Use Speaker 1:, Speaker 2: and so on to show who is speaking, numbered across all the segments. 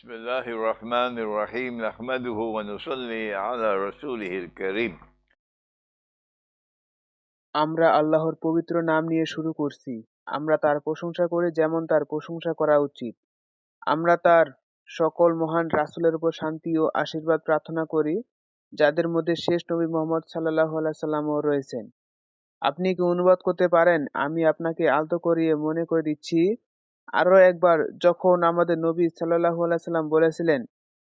Speaker 1: بسم الله الرحمن الرحيم نحمده ونصلي على رسوله الكريم
Speaker 2: আমরা আল্লাহর পবিত্র নাম নিয়ে শুরু করছি। আমরা তার প্রশংসা করি যেমন তার প্রশংসা করা উচিত। আমরা তার সকল মহান রাসূলের উপর শান্তি ও আশীর্বাদ প্রার্থনা করি, যাদের মধ্যে শেষ নবী মুহাম্মদ সাল্লাল্লাহু আলাইহি সাল্লামও রয়েছেন। আপনি কি অনুবাদ করতে পারেন? আমি আপনাকে আলতো করিয়ে মনে করে দিচ্ছি। আরো একবার, যখন আমাদের নবী সাল্লাল্লাহু আলাইহি সাল্লাম বলেছিলেন,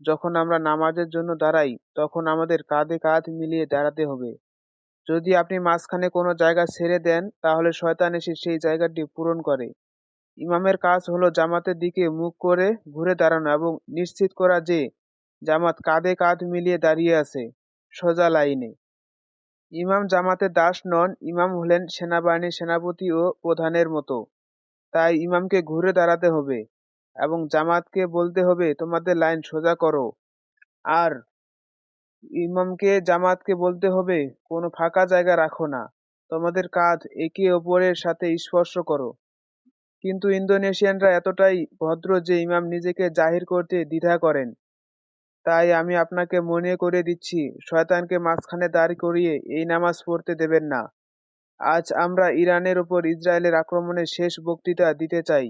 Speaker 2: যখন আমরা নামাজের জন্য দাঁড়াই, তখন আমাদের কাঁধে কাঁধ মিলিয়ে দাঁড়াতে হবে। যদি আপনি মাঝখানে কোনো জায়গা ছেড়ে দেন, তাহলে শয়তান এসে সেই জায়গাটি পূরণ করে। ইমামের কাজ হলো জামাতের দিকে মুখ করে ঘুরে দাঁড়ানো এবং নিশ্চিত করা যে জামাত কাঁধে কাঁধ মিলিয়ে দাঁড়িয়ে আছে, সোজা লাইনে। ইমাম জামাতের দাস নন, ইমাম হলেন সেনাবাহিনীর সেনাপতি ও প্রধানের মতো। তাই ইমামকে ঘুরে দাঁড়াতে হবে এবং জামাতকে বলতে হবে, তোমাদের লাইন সোজা করো। আর জামাতকে বলতে হবে, কোনো ফাঁকা জায়গা রাখো না, তোমাদের কাঁধ একে অপরের সাথে স্পর্শ করো। কিন্তু ইন্দোনেশিয়ানরা এতটাই ভদ্র যে ইমাম নিজেকে জাহির করতে দ্বিধা করেন। তাই আমি আপনাকে মনে করিয়ে দিচ্ছি, শয়তানকে মাঝখানে দাঁড় করিয়ে এই নামাজ পড়তে দেবেন না। আজ আমরা ইরানের উপর ইসরায়েলের আক্রমণের শেষ বক্তৃতা দিতে চাই,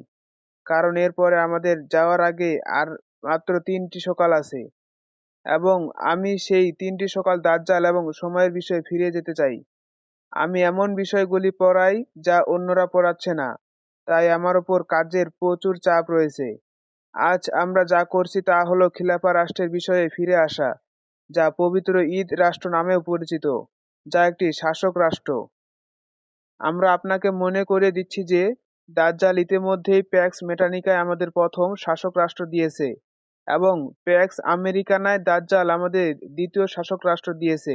Speaker 2: কারণ এরপরে আমাদের যাওয়ার আগে আর মাত্র 3টি সকাল আছে, এবং আমি সেই 3টি সকাল দাজ্জাল এবং সময়ের বিষয়ে ফিরে যেতে চাই। আমি এমন বিষয়গুলি পড়াই যা অন্যরা পড়াচ্ছে না, তাই আমার উপর কাজের প্রচুর চাপ রয়েছে। আজ আমরা যা করছি তা হলো খিলাফা রাষ্ট্রের বিষয়ে ফিরে আসা, যা পবিত্র ঈদ রাষ্ট্র নামেও পরিচিত, যা একটি শাসক রাষ্ট্র। আমরা আপনাকে মনে করিয়ে দিচ্ছি যে দাজ্জাল ইতিমধ্যেই প্যাক্স মেটানিকায় আমাদের প্রথম শাসক রাষ্ট্র দিয়েছে, এবং প্যাক্স আমেরিকানায় দাজ্জাল আমাদের দ্বিতীয় শাসক রাষ্ট্র দিয়েছে,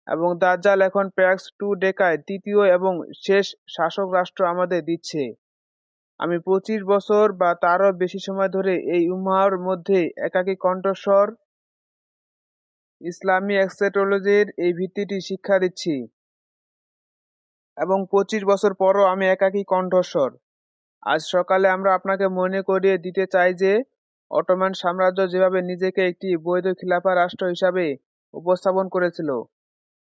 Speaker 2: এবং দাজ্জাল এখন প্যাক্স টু ডেকায় তৃতীয় এবং শেষ শাসক রাষ্ট্র আমাদের দিচ্ছে। আমি 25 বছর বা তারও বেশি সময় ধরে এই উম্মাহর মধ্যে একাকী কণ্ঠস্বর ইসলামী এক্সেটোলজির এই ভিত্তিটি শিক্ষা দিচ্ছি, এবং 25 বছর পরও আমি একাকী কণ্ঠস্বর। আজ সকালে আমরা আপনাকে মনে করিয়ে দিতে চাই যে অটোমান সাম্রাজ্য যেভাবে নিজেকে একটি বৈধ খিলাফা রাষ্ট্র হিসাবে উপস্থাপন করেছিল,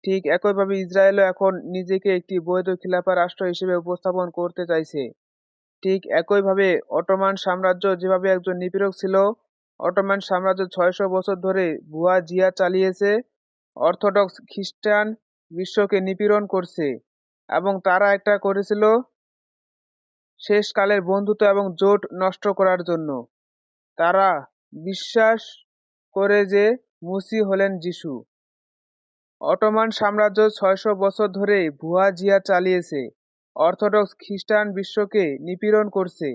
Speaker 2: ঠিক একইভাবে ইসরায়েলও এখন নিজেকে একটি বৈধ খিলাফা রাষ্ট্র হিসেবে উপস্থাপন করতে চাইছে। ঠিক একইভাবে অটোমান সাম্রাজ্য যেভাবে একজন নিপীড়ক ছিল, অটোমান সাম্রাজ্য 600 বছর ধরে ভুয়া জিহাদ চালিয়েছে, অর্থোডক্স খ্রিস্টান বিশ্বকে নিপীড়ন করছে, এবং তারা একটা করেছিল শেষকালের বন্ধুত্ব এবং জোট নষ্ট করার জন্য। তারা বিশ্বাস করে যে মুসি হলেন যিশু। অটোমান সাম্রাজ্য 600 বছর ধরে ভুয়া জিহাদ চালিয়েছে, অর্থোডক্স খ্রিস্টান বিশ্বকে নিপীড়ন করছে,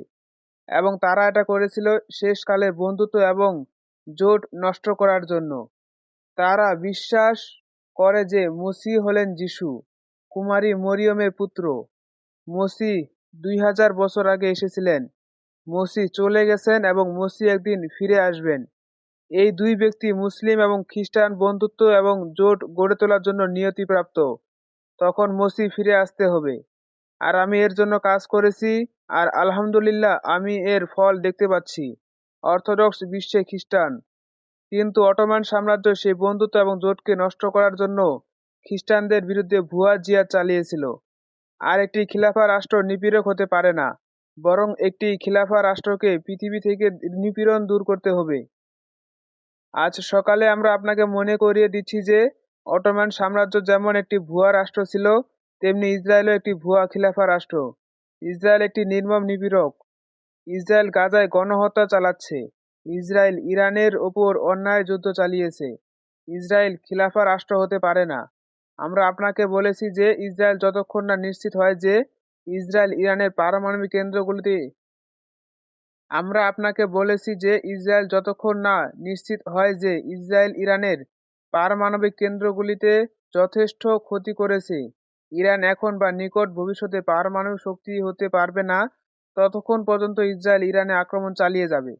Speaker 2: এবং তারা এটা করেছিল শেষকালের বন্ধুত্ব এবং জোট নষ্ট করার জন্য। তারা বিশ্বাস করে যে মসিহ হলেন যিশু, কুমারী মরিয়মের পুত্র। মসিহ 2000 বছর আগে এসেছিলেন, মসিহ চলে গেছেন এবং মসিহ একদিন ফিরে আসবেন। এই দুই ব্যক্তি মুসলিম এবং খ্রিস্টান বন্ধুত্ব এবং জোট গড়ে তোলার জন্য নিয়তিপ্রাপ্ত। তখন মসিহ ফিরে আসতে হবে, আর আমি এর জন্য কাজ করেছি, আর আলহামদুলিল্লাহ আমি এর ফল দেখতে পাচ্ছি। অর্থোডক্স বিশ্বে খ্রিস্টান, কিন্তু অটোমান সাম্রাজ্য সেই বন্ধুত্ব এবং জোটকে নষ্ট করার জন্য খ্রিস্টানদের বিরুদ্ধে ভুয়া জিহাদ চালিয়েছিল। আর একটি খিলাফা রাষ্ট্র নিপীড়ক হতে পারে না, বরং একটি খিলাফা রাষ্ট্রকে পৃথিবী থেকে নিপীড়ন দূর করতে হবে। আজ সকালে আমরা আপনাকে মনে করিয়ে দিচ্ছি যে অটোমান সাম্রাজ্য যেমন একটি ভুয়া রাষ্ট্র ছিল, তেমনি ইসরায়েলও একটি ভুয়া খিলাফা রাষ্ট্র। ইসরায়েল একটি নির্মম নিপীড়ক। ইসরায়েল গাজায় গণহত্যা চালাচ্ছে। ইসরায়েল ইরানের ওপর অন্যায় যুদ্ধ চালিয়েছে। ইসরায়েল খিলাফা রাষ্ট্র হতে পারে না। আমরা আপনাকে বলেছি যে ইসরায়েল যতক্ষণ না নিশ্চিত হয় যে ইসরায়েল ইরানের পারমাণবিক কেন্দ্রগুলিতে আমরা আপনাকে বলেছি যে ইসরায়েল যতক্ষণ না নিশ্চিত হয় যে ইসরায়েল ইরানের পারমাণবিক কেন্দ্রগুলিতে যথেষ্ট ক্ষতি করেছে, ইরান এখন বা নিকট ভবিষ্যতে পারমাণবিক শক্তি হতে পারবে না, ততক্ষণ পর্যন্ত ইসরায়েল ইরানে আক্রমণ চালিয়ে যাবে।